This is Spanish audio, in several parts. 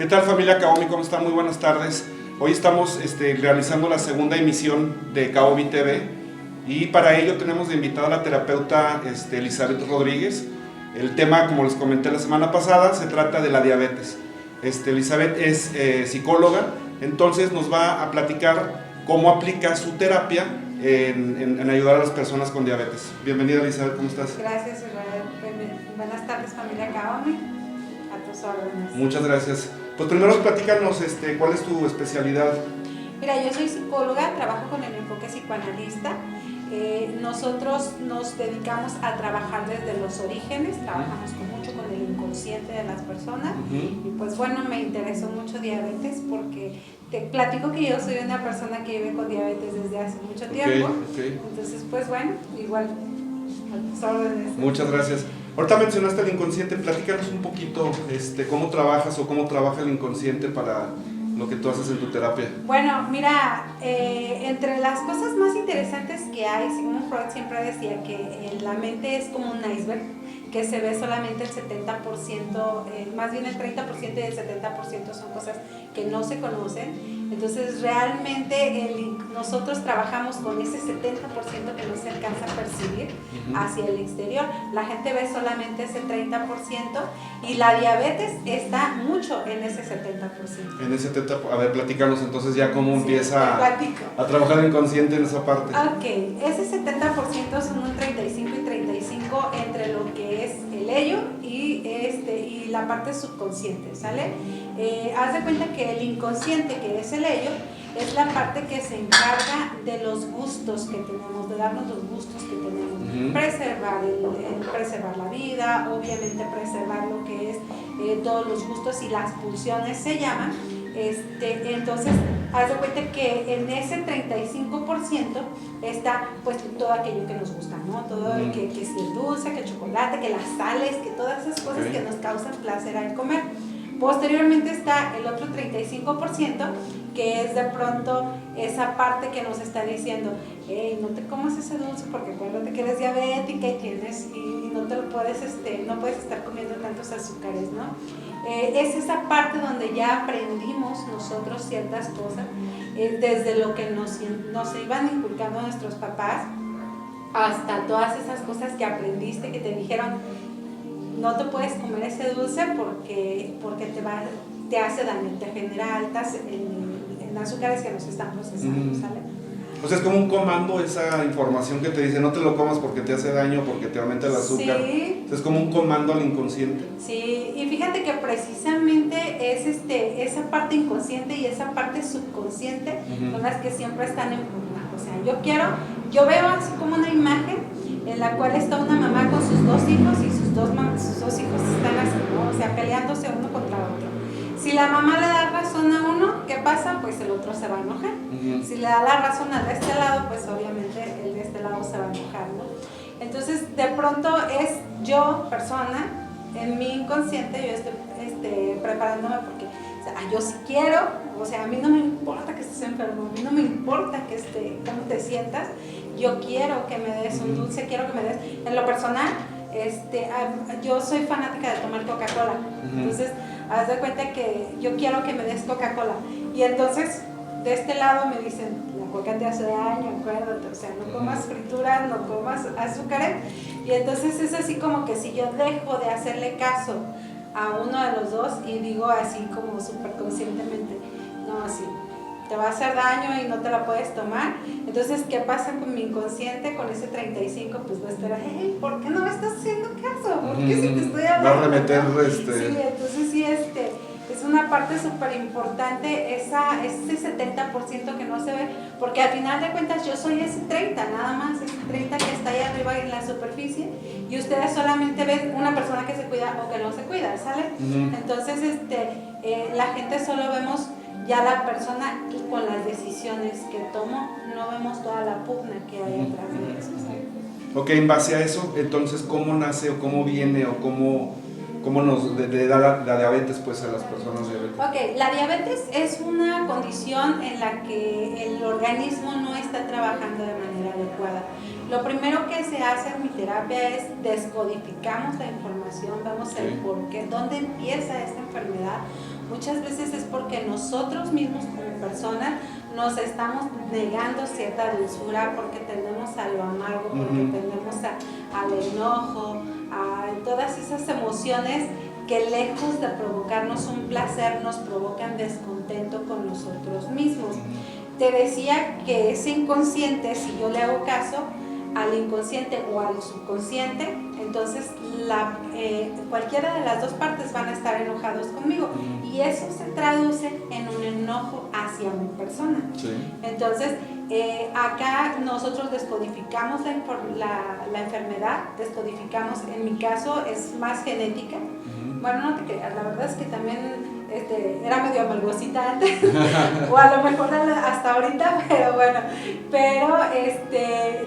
¿Qué tal, familia Kaomi? ¿Cómo están? Muy buenas tardes. Hoy estamos realizando la segunda emisión de Kaomi TV y para ello tenemos de invitada a la terapeuta Elizabeth Rodríguez. El tema, como les comenté la semana pasada, se trata de la diabetes. Elizabeth es psicóloga, entonces nos va a platicar cómo aplica su terapia en ayudar a las personas con diabetes. Bienvenida, Elizabeth, ¿cómo estás? Gracias, buenas tardes, familia Kaomi, a tus órdenes. Muchas gracias. Pues primero platícanos cuál es tu especialidad. Mira, yo soy psicóloga, trabajo con el enfoque psicoanalista. Nosotros nos dedicamos a trabajar desde los orígenes, trabajamos mucho con el inconsciente de las personas. Y pues bueno, me interesó mucho diabetes porque te platico que yo soy una persona que vive con diabetes desde hace mucho tiempo. Entonces pues bueno, igual a tus órdenes. Muchas gracias. Ahorita mencionaste el inconsciente, platícanos un poquito cómo trabajas o cómo trabaja el inconsciente para lo que tú haces en tu terapia. Bueno, mira, entre las cosas más interesantes que hay, Sigmund Freud siempre decía que la mente es como un iceberg, que se ve solamente el 70%, más bien el 30% y el 70% son cosas que no se conocen. Entonces realmente nosotros trabajamos con ese 70% que no se alcanza a percibir hacia el exterior. La gente ve solamente ese 30% y la diabetes está mucho en ese 70%. En ese 70%, a ver, platícanos entonces ya cómo empieza a trabajar el inconsciente en esa parte. Ok, ese 70% son un 35 y 35 entre lo que es el ello y la parte subconsciente, ¿sale? Haz de cuenta que el inconsciente, que es el ello, es la parte que se encarga de los gustos que tenemos, de darnos los gustos que tenemos, preservar la vida, obviamente preservar lo que es todos los gustos y las pulsiones se llaman. Entonces, haz de cuenta que en ese 35% está pues todo aquello que nos gusta, ¿no? Todo que si el dulce, que el chocolate, que las sales, que todas esas cosas que nos causan placer al comer. Posteriormente está el otro 35%, que es de pronto esa parte que nos está diciendo, hey, no te comas ese dulce porque acuérdate que eres diabética y no te lo puedes, no puedes estar comiendo tantos azúcares, ¿no? Es esa parte donde ya aprendimos nosotros ciertas cosas, desde lo que nos iban inculcando nuestros papás, hasta todas esas cosas que aprendiste, que te dijeron, no te puedes comer ese dulce porque te hace daño, te genera altas en azúcares que nos están procesando, ¿sale? O sea, es como un comando esa información que te dice, no te lo comas porque te hace daño, porque te aumenta el azúcar. Sí. O sea, es como un comando al inconsciente. Sí, y fíjate que precisamente es esa parte inconsciente y esa parte subconsciente son las que siempre están en pugna. O sea, yo veo así como una imagen en la cual está una mamá con sus dos hijos y sus dos hijos están así, ¿no? O sea, peleándose uno contra otro. Si la mamá le da razón a uno, ¿qué pasa? Pues el otro se va a enojar. Si le da la razón al de este lado, pues obviamente el de este lado se va a enojar, ¿no? Entonces, de pronto es yo, persona, en mi inconsciente, yo estoy preparándome porque, o sea, yo sí quiero, o sea, a mí no me importa que estés enfermo, a mí no me importa cómo te sientas, yo quiero que me des un dulce, quiero que me des, en lo personal, yo soy fanática de tomar Coca-Cola, entonces, haz de cuenta que yo quiero que me des Coca-Cola, y entonces, de este lado me dicen, la coca te hace daño, acuérdate, o sea, no comas frituras, no comas azúcares, y entonces es así como que si yo dejo de hacerle caso a uno de los dos y digo así como súper conscientemente, no, así, te va a hacer daño y no te la puedes tomar. Entonces, ¿qué pasa con mi inconsciente? Con ese 35, pues va a esperar, hey, ¿por qué no me estás haciendo caso? ¿Por qué si te estoy hablando? Va a remeter Sí, entonces sí, es una parte súper importante, ese 70% que no se ve, porque al final de cuentas yo soy ese 30, nada más, ese 30 que está ahí arriba en la superficie, y ustedes solamente ven una persona que se cuida o que no se cuida, ¿sale? Entonces, la gente solo vemos ya la persona con las decisiones que tomó, no vemos toda la pugna que hay atrás de eso, ¿sabes? Ok, en base a eso, entonces, ¿cómo nace o cómo viene o cómo nos da la diabetes pues a las personas diabéticas? Ok, la diabetes es una condición en la que el organismo no está trabajando de manera adecuada. Lo primero que se hace en mi terapia es descodificamos la información, vemos el porqué, dónde empieza esta enfermedad, muchas veces es porque nosotros mismos como personas nos estamos negando cierta dulzura, porque tendemos a lo amargo, porque tendemos al enojo, a todas esas emociones que lejos de provocarnos un placer, nos provocan descontento con nosotros mismos. Te decía que ese inconsciente, si yo le hago caso al inconsciente o al subconsciente, entonces cualquiera de las dos partes van a estar enojados conmigo, y eso se traduce en un enojo hacia mi persona. Sí. Entonces, acá nosotros descodificamos la enfermedad, descodificamos, en mi caso es más genética. Bueno, no te creas, la verdad es que también era medio amargosita antes, o a lo mejor hasta ahorita, pero bueno,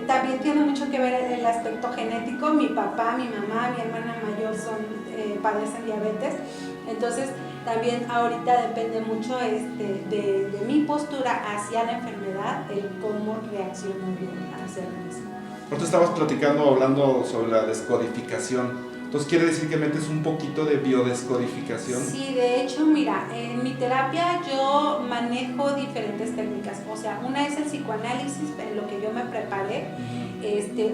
también tiene mucho que ver el aspecto genético. Mi papá, mi mamá, mi hermana mayor padecen diabetes, entonces también ahorita depende mucho de mi postura hacia la enfermedad, el cómo reacciono yo hacia el mismo. Ahorita estabas hablando sobre la descodificación. Entonces, ¿quiere decir que metes un poquito de biodescodificación? Sí, de hecho, mira, en mi terapia yo manejo diferentes técnicas. O sea, una es el psicoanálisis, en lo que yo me preparé.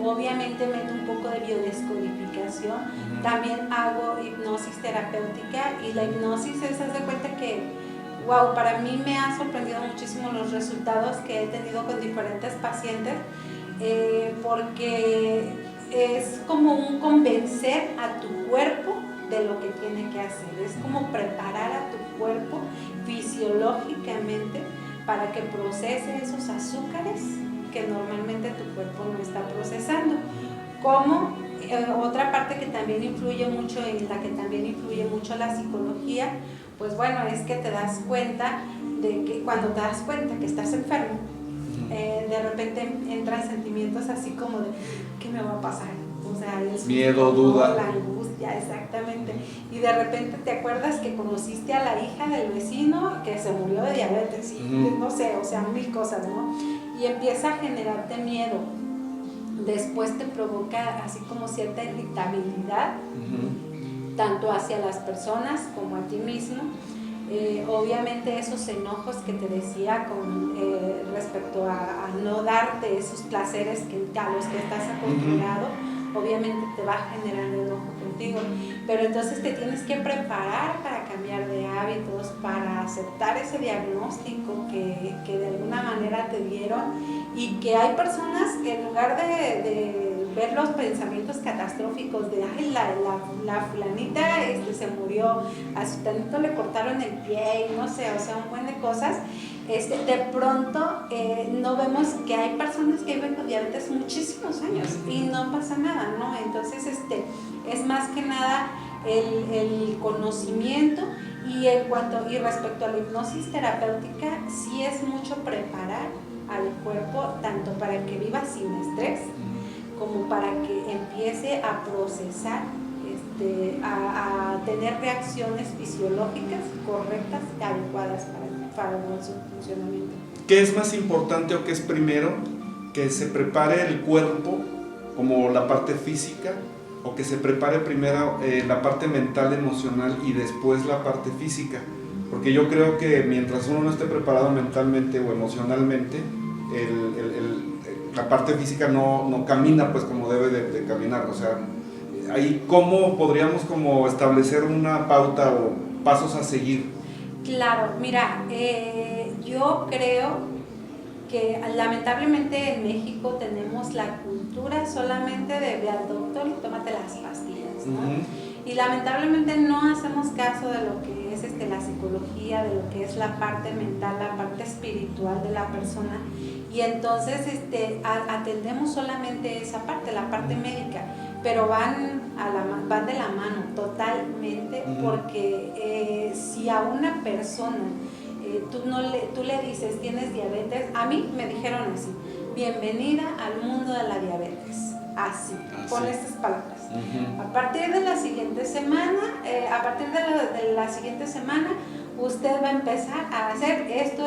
Obviamente meto un poco de biodescodificación. También hago hipnosis terapéutica, y la hipnosis es, haz de cuenta que, wow, para mí me ha sorprendido muchísimo los resultados que he tenido con diferentes pacientes, porque es como un convencer a tu cuerpo de lo que tiene que hacer, es como preparar a tu cuerpo fisiológicamente para que procese esos azúcares que normalmente tu cuerpo no está procesando. Como otra parte que también influye mucho, en la que también influye mucho la psicología, pues bueno, es que te das cuenta de que cuando te das cuenta que estás enfermo, de repente entran sentimientos así como de ¿qué me va a pasar? O sea, el miedo, duda, la angustia, exactamente. Y de repente te acuerdas que conociste a la hija del vecino que se murió de diabetes, y no sé, o sea, mil cosas, ¿no? Y empieza a generarte miedo. Después te provoca así como cierta irritabilidad, tanto hacia las personas como a ti mismo. Obviamente esos enojos que te decía con respecto a no darte esos placeres a los que estás acostumbrado, obviamente te va generando enojo contigo, pero entonces te tienes que preparar para cambiar de hábitos, para aceptar ese diagnóstico que de alguna manera te dieron, y que hay personas que en lugar de ver los pensamientos catastróficos de ay, la fulanita se murió, a su tanito le cortaron el pie, y no sé, o sea, un buen de cosas, de pronto no vemos que hay personas que viven con diabetes muchísimos años y no pasa nada, ¿no? Entonces es más que nada el conocimiento. Y respecto a la hipnosis terapéutica, sí es mucho preparar al cuerpo tanto para que viva sin estrés como para que empiece a procesar, a tener reacciones fisiológicas correctas y adecuadas para su funcionamiento. ¿Qué es más importante o qué es primero? ¿Que se prepare el cuerpo como la parte física, o que se prepare primero la parte mental, emocional, y después la parte física? Porque yo creo que mientras uno no esté preparado mentalmente o emocionalmente, la parte física no camina pues como debe de caminar. O sea, ahí ¿cómo podríamos como establecer una pauta o pasos a seguir? Claro, mira, yo creo que lamentablemente en México tenemos la cultura solamente de ve al doctor y tómate las pastillas, ¿no? Y lamentablemente no hacemos caso de lo que es la psicología, de lo que es la parte mental, la parte espiritual de la persona, y entonces atendemos solamente esa parte, la parte médica, pero van de la mano totalmente, porque si a una persona tú le dices tienes diabetes, a mí me dijeron así: bienvenida al mundo de la diabetes, así. Con estas palabras. A partir de la siguiente semana, usted va a empezar a hacer esto,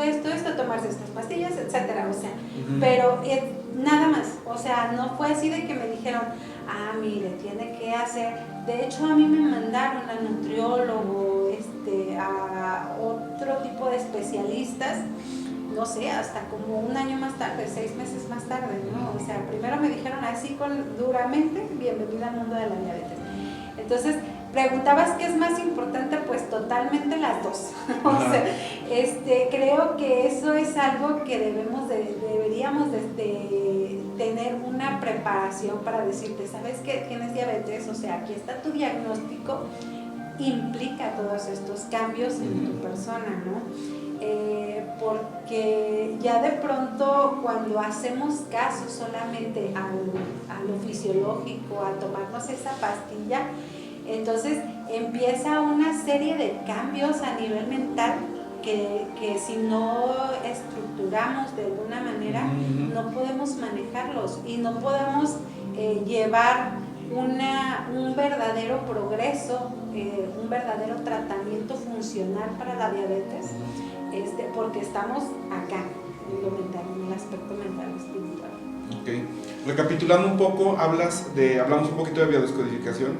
tomarse estas pastillas, etcétera. O sea, pero nada más. O sea, no fue así de que me dijeron, mire, tiene que hacer. De hecho, a mí me mandaron al nutriólogo, a otro tipo de especialistas, no sé, hasta como un año más tarde, 6 meses más tarde, ¿no? O sea, primero me dijeron así duramente, bienvenida al mundo de la diabetes. Entonces, preguntabas qué es más importante, pues totalmente las dos. O sea, creo que eso es algo que deberíamos de tener una preparación para decirte, ¿sabes qué? Tienes diabetes, o sea, aquí está tu diagnóstico, implica todos estos cambios en tu persona, ¿no? Porque ya de pronto cuando hacemos caso solamente a lo fisiológico, a tomarnos esa pastilla, entonces empieza una serie de cambios a nivel mental que si no estructuramos de alguna manera no podemos manejarlos y no podemos llevar un verdadero progreso, un verdadero tratamiento funcional para la diabetes, porque estamos acá en lo mental, en el aspecto mental espiritual. Okay. Recapitulando un poco, hablamos un poquito de biodescodificación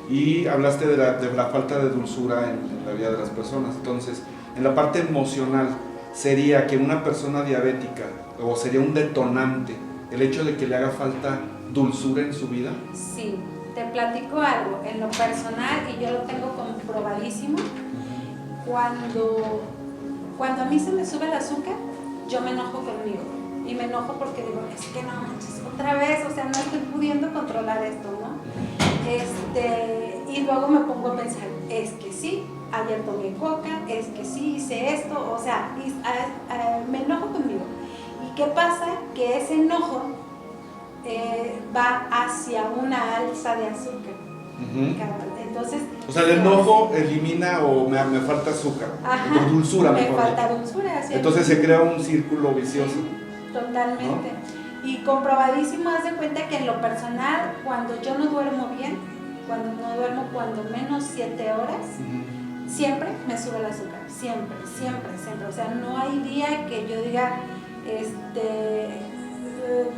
y hablaste de la falta de dulzura en la vida de las personas. Entonces, en la parte emocional, ¿sería que una persona diabética, o sería un detonante, el hecho de que le haga falta dulzura en su vida? Sí, te platico algo, en lo personal, y yo lo tengo comprobadísimo, cuando a mí se me sube el azúcar, yo me enojo conmigo, y me enojo porque digo, es que no manches, otra vez, o sea, no estoy pudiendo controlar esto, ¿no? Y luego me pongo a pensar, es que sí, ayer tomé coca, es que sí, hice esto, o sea, me enojo conmigo. ¿Y qué pasa? Que ese enojo va hacia una alza de azúcar. Entonces, o sea, el enojo elimina o me falta azúcar, o dulzura, me falta dulzura. Entonces se crea un círculo vicioso. Sí, totalmente. ¿No? Y comprobadísimo, haz de cuenta que en lo personal, cuando yo no duermo bien, cuando menos 7 horas, siempre me sube el azúcar, siempre. O sea, no hay día que yo diga,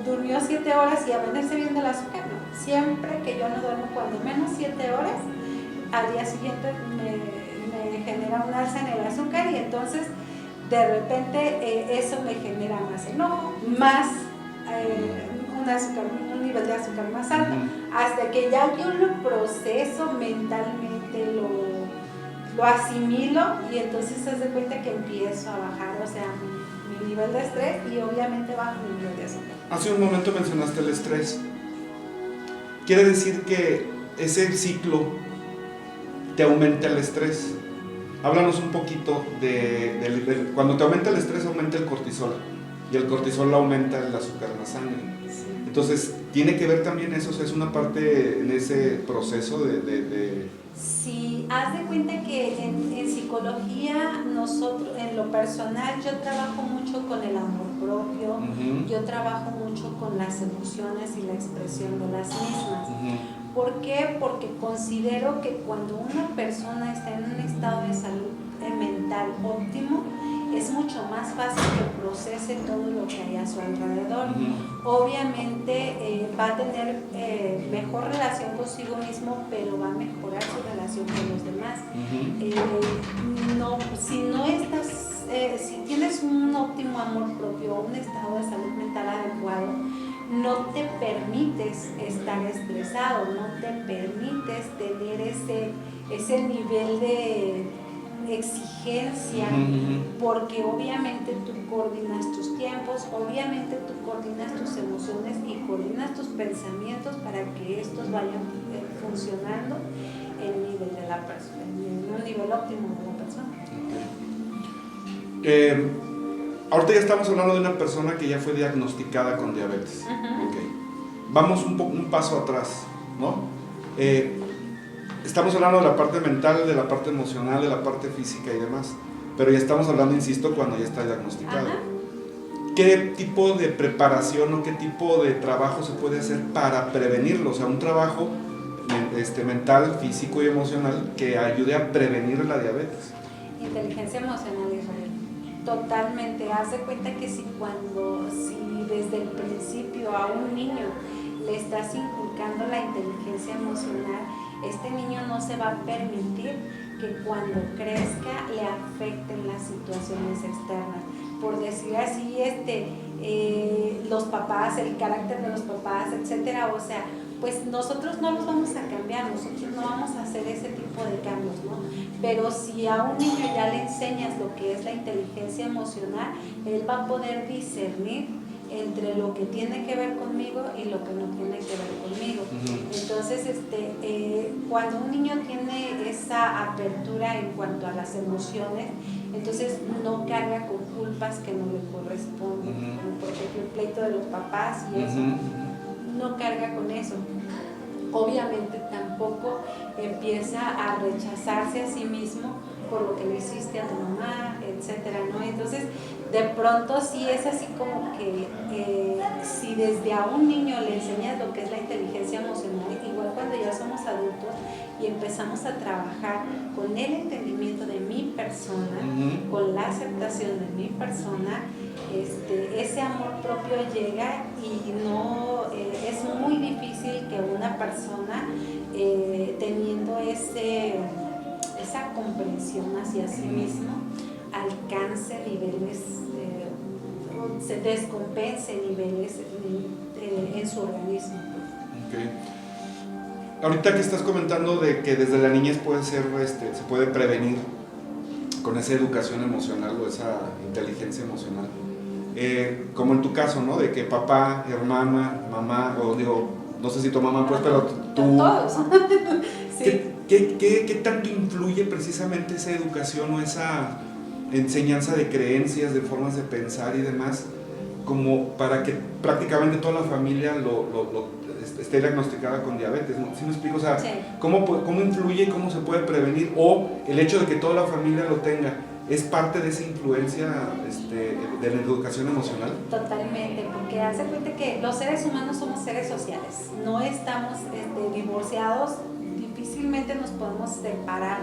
durmió 7 horas y amanece bien del azúcar, no. Siempre que yo no duermo cuando menos 7 horas, al día siguiente me genera un alza en el azúcar y entonces de repente eso me genera más enojo, más un nivel de azúcar más alto, hasta que ya yo lo proceso mentalmente, lo asimilo y entonces se da cuenta que empiezo a bajar, o sea, mi nivel de estrés y obviamente bajo mi nivel de azúcar. Hace un momento mencionaste el estrés. Quiere decir que ese ciclo te aumenta el estrés. Háblanos un poquito de cuando te aumenta el estrés, aumenta el cortisol. Y el cortisol aumenta el azúcar en la sangre. Sí. Entonces, ¿tiene que ver también eso? O sea, ¿es una parte en ese proceso de...? Sí, haz de cuenta que en psicología, nosotros, en lo personal, yo trabajo mucho con el amor propio, yo trabajo mucho con las emociones y la expresión de las mismas. ¿Por qué? Porque considero que cuando una persona está en un estado de salud mental óptimo, es mucho más fácil que procese todo lo que hay a su alrededor. Obviamente va a tener mejor relación consigo mismo, pero va a mejorar su relación con los demás. Si tienes un óptimo amor propio, un estado de salud mental adecuado, no te permites estar estresado, no te permites tener ese nivel de exigencia, porque obviamente tú coordinas tus tiempos, obviamente tú coordinas tus emociones y coordinas tus pensamientos para que estos vayan funcionando en un nivel óptimo de la persona. Ahorita ya estamos hablando de una persona que ya fue diagnosticada con diabetes. Vamos un paso atrás, ¿no? Estamos hablando de la parte mental, de la parte emocional, de la parte física y demás, pero ya estamos hablando, insisto, cuando ya está diagnosticado. ¿Qué tipo de preparación o qué tipo de trabajo se puede hacer para prevenirlo? O sea, un trabajo mental, físico y emocional que ayude a prevenir la diabetes. Inteligencia emocional, Israel. Totalmente. Haz de cuenta que si desde el principio a un niño le estás inculcando la inteligencia emocional, este niño no se va a permitir que cuando crezca le afecten las situaciones externas. Por decir así, los papás, el carácter de los papás, etcétera, o sea, pues nosotros no los vamos a cambiar, nosotros no vamos a hacer ese tipo de cambios, ¿no? Pero si a un niño ya le enseñas lo que es la inteligencia emocional, él va a poder discernir entre lo que tiene que ver conmigo y lo que no tiene que ver conmigo. Entonces, cuando un niño tiene esa apertura en cuanto a las emociones, entonces no carga con culpas que no le corresponden, como por ejemplo el pleito de los papás y eso, no carga con eso. Obviamente tampoco empieza a rechazarse a sí mismo por lo que le hiciste a tu mamá, etcétera, ¿no? Entonces, de pronto sí es así como que si desde a un niño le enseñas lo que es la inteligencia emocional, igual cuando ya somos adultos y empezamos a trabajar con el entendimiento de mi persona, con la aceptación de mi persona, ese amor propio llega y no es muy difícil que una persona teniendo esa comprensión hacia sí mismo alcance niveles, se descompense niveles en su organismo. Okay. Ahorita que estás comentando de que desde la niñez puede ser, se puede prevenir con esa educación emocional o esa inteligencia emocional, como en tu caso, ¿no? De que papá, hermana, mamá, o digo, no sé si tu mamá, pues, pero tú... Todos. Sí. ¿Qué tanto influye precisamente esa educación o esa enseñanza de creencias, de formas de pensar y demás, como para que prácticamente toda la familia esté diagnosticada con diabetes, ¿no? ¿Sí me explico? O sea, sí. ¿Cómo influye y cómo se puede prevenir? O el hecho de que toda la familia lo tenga, ¿es parte de esa influencia de la educación emocional? Totalmente, porque hace cuenta que los seres humanos somos seres sociales, no estamos divorciados, difícilmente nos podemos separar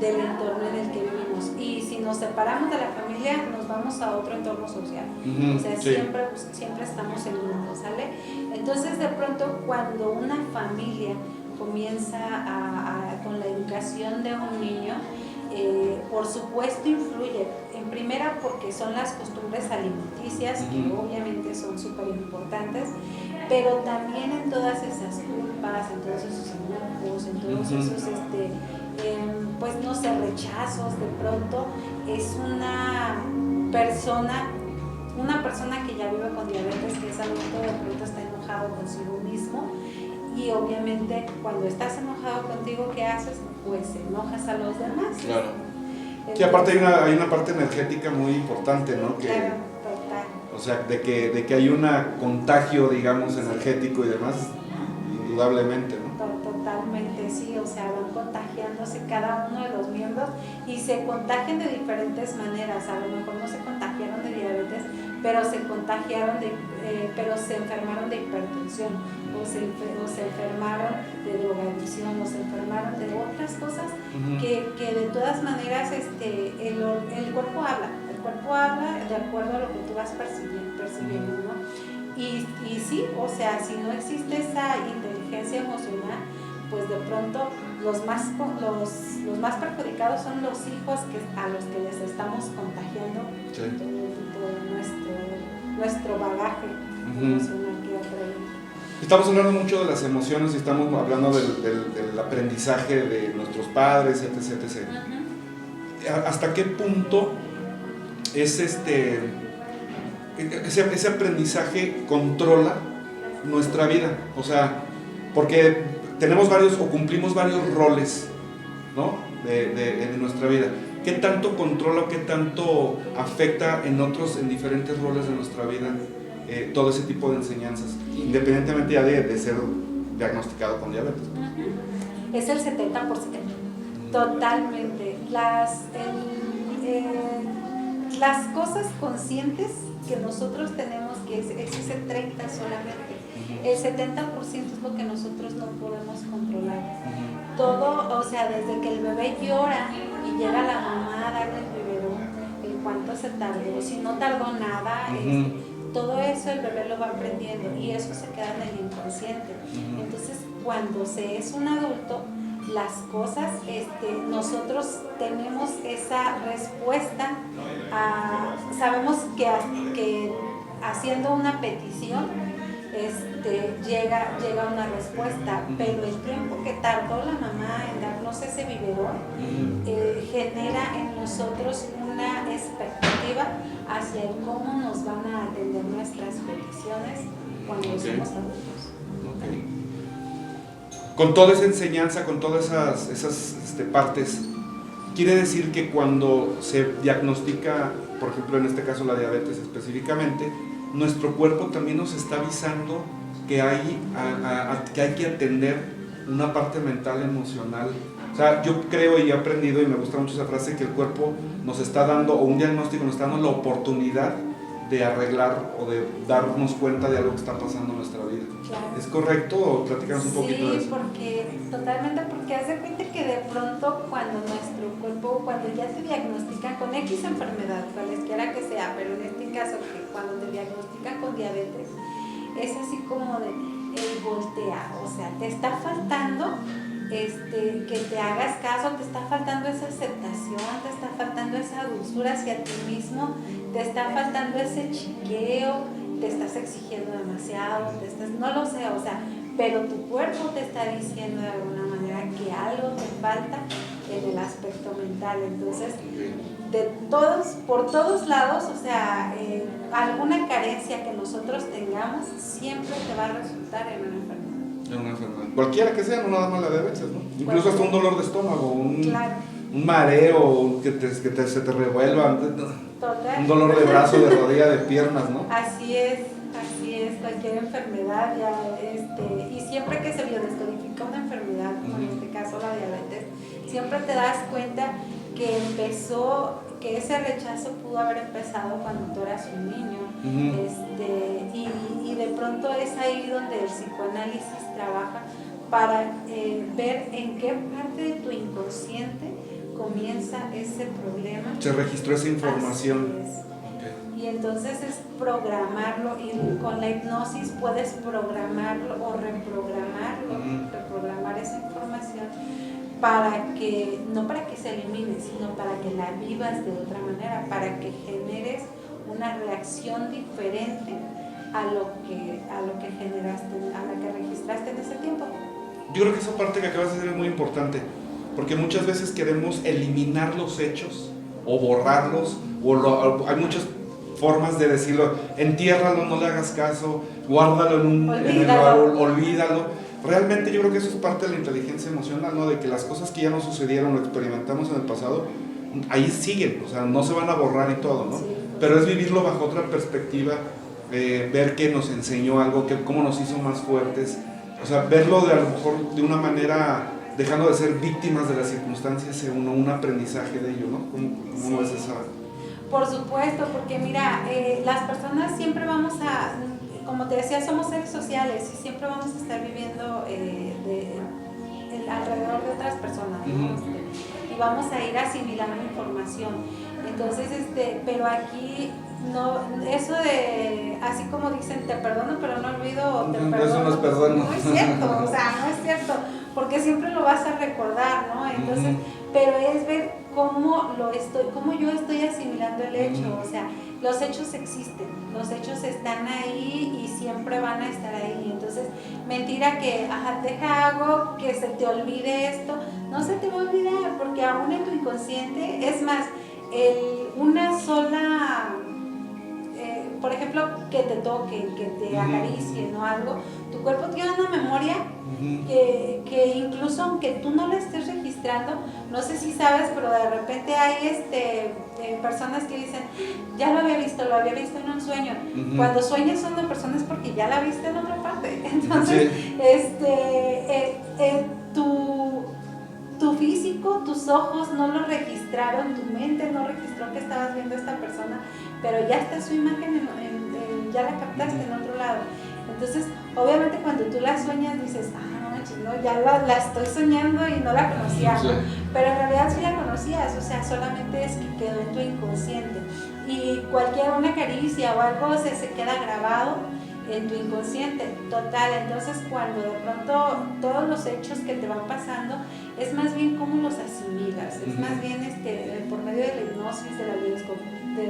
del entorno en el que vivimos, y si nos separamos de la familia nos vamos a otro entorno social, o sea, sí. siempre estamos en uno, ¿sale? Entonces de pronto cuando una familia comienza con la educación de un niño, por supuesto influye, en primera porque son las costumbres alimenticias, que obviamente son súper importantes, pero también en todas esas culpas, en todos esos enojos, en todos esos, pues no sé, rechazos. De pronto es una persona que ya vive con diabetes, que es adulto, de pronto está enojado consigo mismo, y obviamente cuando estás enojado contigo, ¿qué haces? Pues enojas a los demás. Claro. Entonces, sí, aparte hay una parte energética muy importante, ¿no? Que, claro, total. O sea, de que hay un contagio, digamos, energético y demás, indudablemente, ¿no? Totalmente, sí, o sea, van contagiándose cada uno de los miembros y se contagian de diferentes maneras. A lo mejor no se contagiaron de diabetes, pero se contagiaron pero se enfermaron de hipertensión, o se enfermaron de drogadicción, o se enfermaron de otras cosas que de todas maneras el cuerpo habla de acuerdo a lo que tú vas percibiendo, ¿no? Y sí, o sea, si no existe esa inteligencia emocional, pues de pronto los más perjudicados son los hijos a los que les estamos contagiando todo nuestro bagaje emocional que traemos. Estamos hablando mucho de las emociones y estamos hablando del aprendizaje de nuestros padres, etc. ¿Hasta qué punto es ese aprendizaje controla nuestra vida? O sea, porque tenemos varios o cumplimos varios roles, ¿no? de nuestra vida. ¿Qué tanto controla o qué tanto afecta en diferentes roles de nuestra vida todo ese tipo de enseñanzas, independientemente ya de ser diagnosticado con diabetes? Es el 70%, totalmente. Las cosas conscientes que nosotros tenemos, que es ese 30% solamente, el 70% es lo que nosotros no podemos controlar. Todo, o sea, desde que el bebé llora y llega la mamá a darle el biberón, el cuánto se tardó, si no tardó nada, todo eso el bebé lo va aprendiendo y eso se queda en el inconsciente. Entonces, cuando se es un adulto, las cosas, nosotros tenemos esa respuesta, sabemos que haciendo una petición llega una respuesta, pero el tiempo que tardó la mamá en darnos ese biberón genera en nosotros una expectativa hacia el cómo nos van a atender nuestras peticiones cuando somos adultos. Okay. Con toda esa enseñanza, con todas esas partes, quiere decir que cuando se diagnostica, por ejemplo en este caso la diabetes específicamente, nuestro cuerpo también nos está avisando que hay que atender una parte mental, emocional. O sea, yo creo y he aprendido, y me gusta mucho esa frase, que el cuerpo nos está dando, o un diagnóstico nos está dando la oportunidad de arreglar o de darnos cuenta de algo que está pasando en nuestra vida. Claro. ¿Es correcto o platicamos un poquito de eso? Sí, totalmente, porque haz de cuenta que de pronto cuando nuestro cuerpo, cuando ya te diagnostican con X enfermedad, cualesquiera que sea, pero en este caso que cuando te diagnostican con diabetes, es así como de voltea, o sea, te está faltando que te hagas caso, te está faltando esa aceptación, te está faltando esa dulzura hacia ti mismo, te está faltando ese chiqueo, te estás exigiendo demasiado, no lo sé, o sea, pero tu cuerpo te está diciendo de alguna manera que algo te falta en el aspecto mental. Entonces, por todos lados, o sea, alguna carencia que nosotros tengamos siempre te va a resultar en una enfermedad. En una enfermedad. Cualquiera que sea, no nada más la diabetes, ¿no? Incluso hasta un dolor de estómago, un mareo, se te revuelva, un dolor de brazo, de rodilla, de piernas, ¿no? Así es, cualquier enfermedad ya, y siempre que se biodescodifica una enfermedad, como en este caso la diabetes, siempre te das cuenta que ese rechazo pudo haber empezado cuando tú eras un niño, y de pronto es ahí donde el psicoanálisis trabaja para ver en qué parte de tu inconsciente comienza ese problema. Se registró esa información. Y entonces es programarlo, y con la hipnosis puedes programarlo o reprogramar esa información no para que se elimine, sino para que la vivas de otra manera, para que generes una reacción diferente a lo que generaste, a la que registraste en ese tiempo. Yo creo que esa parte que acabas de decir es muy importante, porque muchas veces queremos eliminar los hechos o borrarlos, hay muchas formas de decirlo: entiérralo, no le hagas caso, guárdalo en el baúl, olvídalo. Realmente yo creo que eso es parte de la inteligencia emocional, ¿no? De que las cosas que ya no sucedieron, lo experimentamos en el pasado, ahí siguen, o sea, no se van a borrar y todo, ¿no? Sí. Pero es vivirlo bajo otra perspectiva, ver que nos enseñó algo, cómo nos hizo más fuertes, o sea, verlo de a lo mejor de una manera, dejando de ser víctimas de las circunstancias, un aprendizaje de ello, ¿no? ¿Cómo ves esa? Por supuesto, porque mira, las personas siempre vamos a, como te decía, somos seres sociales y siempre vamos a estar viviendo alrededor de otras personas, ¿no? Y vamos a ir asimilando información. Entonces, pero aquí no, eso de, así como dicen, te perdono pero no olvido, te perdono. Eso no es perdón. No es cierto, o sea, no es cierto, porque siempre lo vas a recordar, ¿no? Entonces, pero es ver cómo yo estoy asimilando el hecho, o sea, los hechos existen, los hechos están ahí y siempre van a estar ahí. Entonces, mentira que, deja algo que se te olvide esto, no se te va a olvidar, porque aún en tu inconsciente, es más, una sola, por ejemplo, que te toquen, que te acaricien o algo, tu cuerpo tiene una memoria que incluso aunque tú no la estés registrando, no sé si sabes, pero de repente hay personas que dicen, ya lo había visto en un sueño. Cuando sueñas son de personas porque ya la viste en otra parte. Entonces, tu físico, tus ojos no lo registraron, tu mente no registró que estabas viendo a esta persona, pero ya está su imagen, ya la captaste en otro lado. Entonces, obviamente cuando tú la sueñas dices, ya la estoy soñando y no la conocía, ¿no? Pero en realidad sí la conocías, o sea, solamente es que quedó en tu inconsciente. Y una caricia o algo se queda grabado en tu inconsciente total. Entonces cuando de pronto todos los hechos que te van pasando es más bien cómo los asimilas, es más bien por medio de la hipnosis, de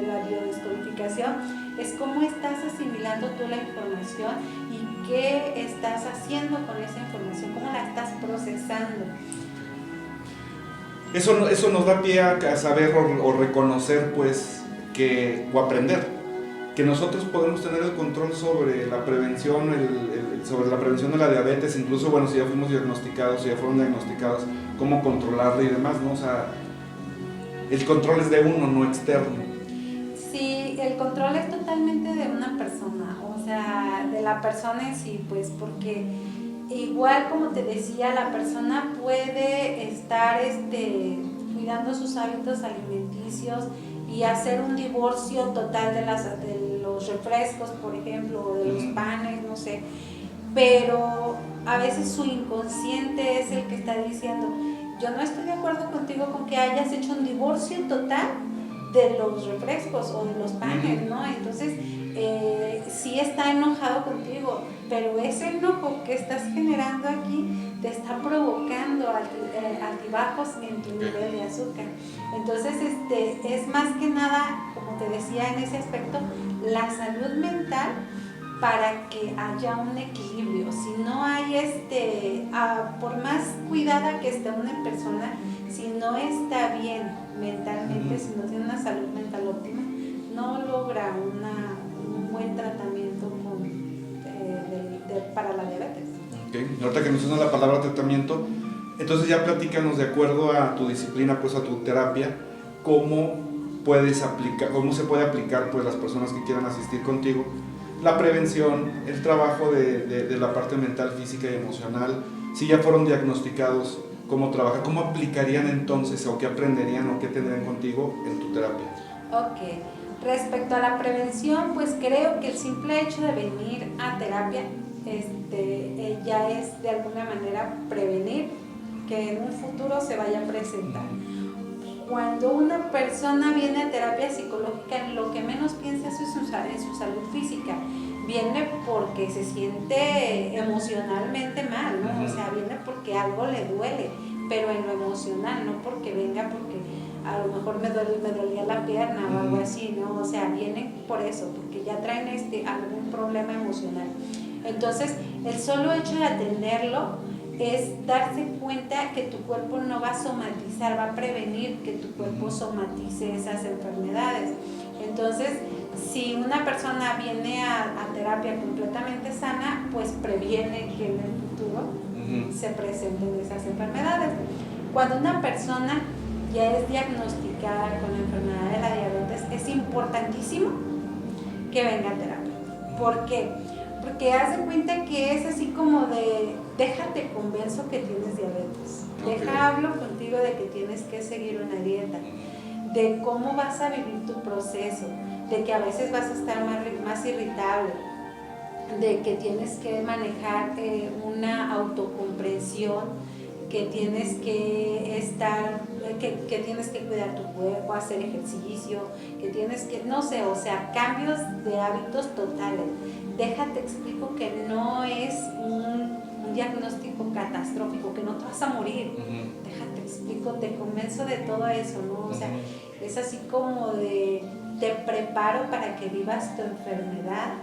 la biodescodificación, es cómo estás asimilando tú la información y qué estás haciendo con esa información, cómo la estás procesando. Eso nos da pie a saber o reconocer, pues, o aprender que nosotros podemos tener el control sobre la prevención, sobre la prevención de la diabetes, incluso, bueno, si ya fuimos diagnosticados, si ya fueron diagnosticados, cómo controlarla y demás, ¿no? O sea, el control es de uno, no externo. Sí, el control es totalmente de una persona, o sea, de la persona en sí, pues, porque igual como te decía, la persona puede estar cuidando sus hábitos alimenticios y hacer un divorcio total de los refrescos, por ejemplo, o de los panes, no sé, pero a veces su inconsciente es el que está diciendo, yo no estoy de acuerdo contigo con que hayas hecho un divorcio total de los refrescos o de los panes, ¿no? Entonces, sí está enojado contigo, pero ese enojo que estás generando aquí te está provocando altibajos en tu nivel de azúcar. Entonces, es más que nada, como te decía en ese aspecto, la salud mental para que haya un equilibrio. Si no hay por más cuidada que esté una persona, si no está bien mentalmente, si no tiene una salud mental óptima, no logra un buen tratamiento para la diabetes. Okay. Ahorita que mencionas la palabra tratamiento, entonces ya platícanos, de acuerdo a tu disciplina, pues a tu terapia, cómo se puede aplicar, pues, las personas que quieran asistir contigo, la prevención, el trabajo de la parte mental, física y emocional. Si ya fueron diagnosticados, cómo trabajan, cómo aplicarían entonces, o qué aprenderían o qué tendrían contigo en tu terapia. Ok, respecto a la prevención, pues creo que el simple hecho de venir a terapia ya es de alguna manera prevenir que en un futuro se vaya a presentar. Cuando una persona viene a terapia psicológica, lo que menos piensa es en su salud física. Viene porque se siente emocionalmente mal, ¿no? O sea, viene porque algo le duele, pero en lo emocional, no porque venga porque a lo mejor me dolía la pierna o algo así, ¿no? O sea, vienen por eso, porque ya traen algún problema emocional. Entonces, el solo hecho de atenderlo es darse cuenta que tu cuerpo no va a somatizar, va a prevenir que tu cuerpo somatice esas enfermedades. Entonces, si una persona viene a terapia completamente sana, pues previene que en el futuro se presenten esas enfermedades. Cuando una persona ya es diagnosticada con la enfermedad de la diabetes, es importantísimo que venga a terapia. ¿Por qué? Porque haz de cuenta que es así como de, déjate convenzo que tienes diabetes, hablo contigo de que tienes que seguir una dieta, de cómo vas a vivir tu proceso, de que a veces vas a estar más irritable, de que tienes que manejar una autocomprensión, que tienes que que tienes que cuidar tu cuerpo, hacer ejercicio, que tienes que, no sé, o sea, cambios de hábitos totales. Déjate explico que no es un diagnóstico catastrófico, que no te vas a morir. Déjate explico, te convenzo de todo eso, ¿no? O sea, es así como te preparo para que vivas tu enfermedad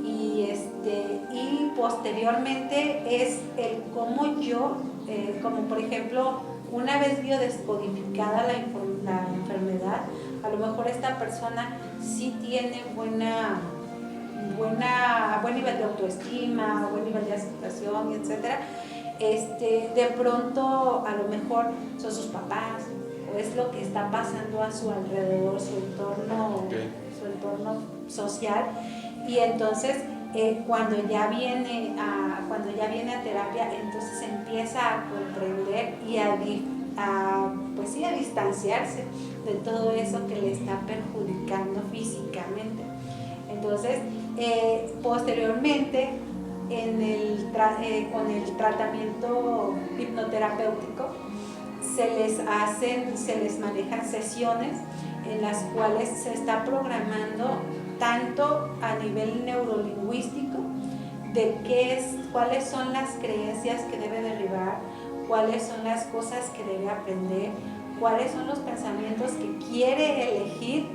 y posteriormente es el cómo yo, como por ejemplo, una vez biodescodificada la enfermedad, a lo mejor esta persona sí tiene buen nivel de autoestima, buen nivel de aceptación, etcétera. De pronto a lo mejor son sus papás o es lo que está pasando a su alrededor, su entorno social, y entonces cuando ya viene a terapia, entonces empieza a comprender y a distanciarse de todo eso que le está perjudicando físicamente. Entonces, posteriormente, con el tratamiento hipnoterapéutico, se les manejan sesiones en las cuales se está programando tanto a nivel neurolingüístico cuáles son las creencias que debe derribar, cuáles son las cosas que debe aprender, cuáles son los pensamientos que quiere elegir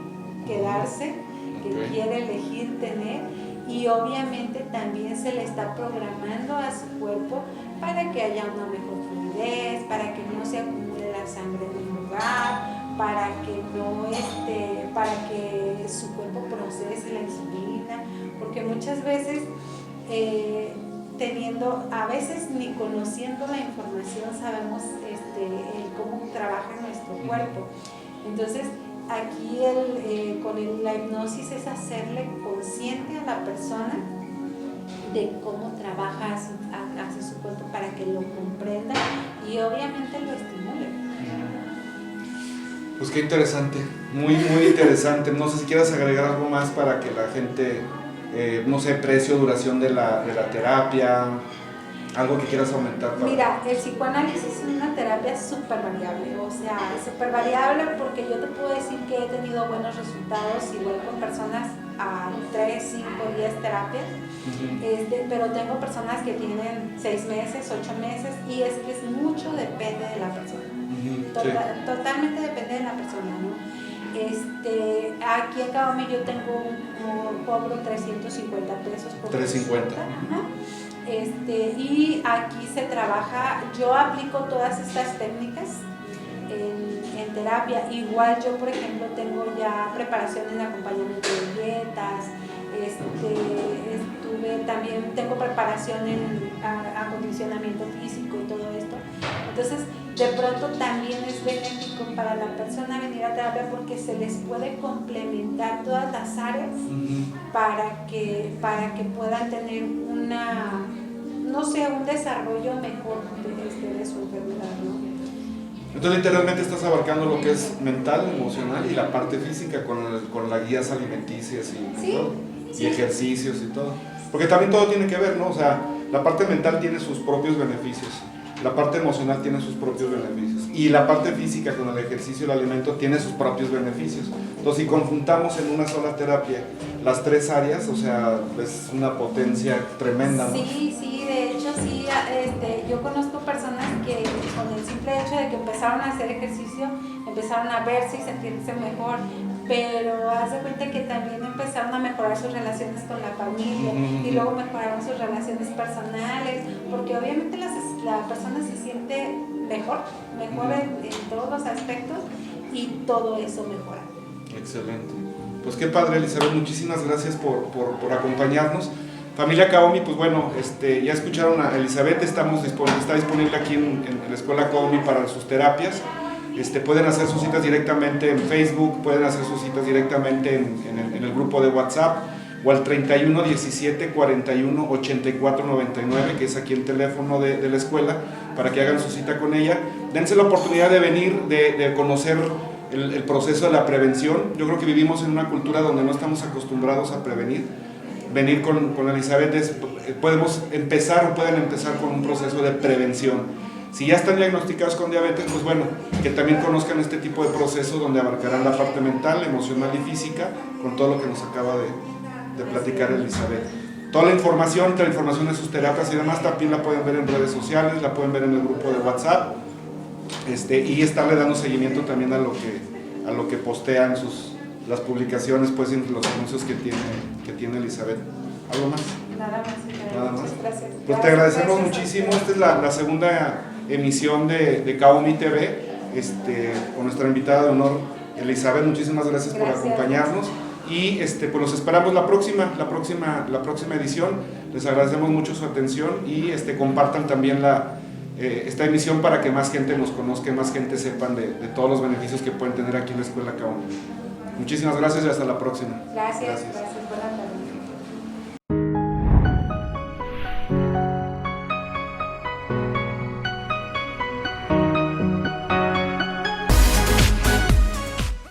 quedarse, que quiere elegir tener, y obviamente también se le está programando a su cuerpo para que haya una mejor fluidez, para que no se acumule la sangre en un lugar, para que su cuerpo procese la insulina, porque muchas veces a veces ni conociendo la información sabemos cómo trabaja nuestro cuerpo. Entonces aquí con la hipnosis es hacerle consciente a la persona de cómo trabaja hacia su cuerpo para que lo comprenda y obviamente lo estimule. Pues qué interesante, muy interesante. No sé si quieras agregar algo más para que la gente, no sé, precio, duración de la terapia, algo que quieras aumentar. Mira, el psicoanálisis es una terapia súper variable, o sea, súper variable porque yo te puedo decir que he tenido buenos resultados igual con personas a 3, 5, 10 terapias, pero tengo personas que tienen 6 meses, 8 meses y es que mucho depende de la persona. Totalmente depende de la persona, ¿no? Aquí en Cabomi yo tengo cobro 350 pesos por 350. Y aquí se trabaja, yo aplico todas estas técnicas en terapia. Igual yo, por ejemplo, tengo ya preparación en acompañamiento de dietas, también tengo preparación en acondicionamiento físico y todo esto. Entonces, de pronto también es benéfico para la persona venir a terapia porque se les puede complementar todas las áreas para que puedan tener un desarrollo mejor de su enfermedad, ¿no? Entonces literalmente estás abarcando lo que es mental, emocional y la parte física con las guías alimenticias y ejercicios y todo. Porque también todo tiene que ver, ¿no? O sea, la parte mental tiene sus propios beneficios, la parte emocional tiene sus propios beneficios y la parte física con el ejercicio y el alimento tiene sus propios beneficios. Entonces si conjuntamos en una sola terapia las 3 áreas, o sea, es una potencia tremenda, ¿no? Sí, de hecho sí, yo conozco personas que con el simple hecho de que empezaron a hacer ejercicio, empezaron a verse y sentirse mejor, pero haz de cuenta que también empezaron a mejorar sus relaciones con la familia y luego mejoraron sus relaciones personales, porque obviamente la persona se siente mejor en todos los aspectos y todo eso mejora. Excelente. Pues qué padre, Elizabeth, muchísimas gracias por acompañarnos. Familia Cabomi, pues bueno, ya escucharon a Elizabeth, está disponible aquí en la Escuela Cabomi para sus terapias. Pueden hacer sus citas directamente en Facebook, pueden hacer sus citas directamente en el grupo de WhatsApp o al 31 17 41 84 99, que es aquí el teléfono de la escuela, para que hagan su cita con ella. Dense la oportunidad de venir, de conocer el proceso de la prevención. Yo creo que vivimos en una cultura donde no estamos acostumbrados a prevenir. Venir con Elizabeth pueden empezar con un proceso de prevención. Si ya están diagnosticados con diabetes, pues bueno, que también conozcan este tipo de procesos donde abarcarán la parte mental, emocional y física con todo lo que nos acaba de platicar Elizabeth. Toda la información de sus terapias y demás también la pueden ver en redes sociales, la pueden ver en el grupo de WhatsApp y estarle dando seguimiento también a lo que postean las publicaciones, pues en los anuncios que tiene Elizabeth. ¿Algo más? Nada más. Muchas gracias. Pues te agradecemos muchísimo. Esta es la segunda emisión de Cabomi TV, con nuestra invitada de honor, Elizabeth. Muchísimas gracias por acompañarnos y pues los esperamos la próxima edición. Les agradecemos mucho su atención y compartan también esta emisión para que más gente nos conozca y más gente sepan de todos los beneficios que pueden tener aquí en la Escuela Cabomi. Muchísimas gracias y hasta la próxima. Gracias.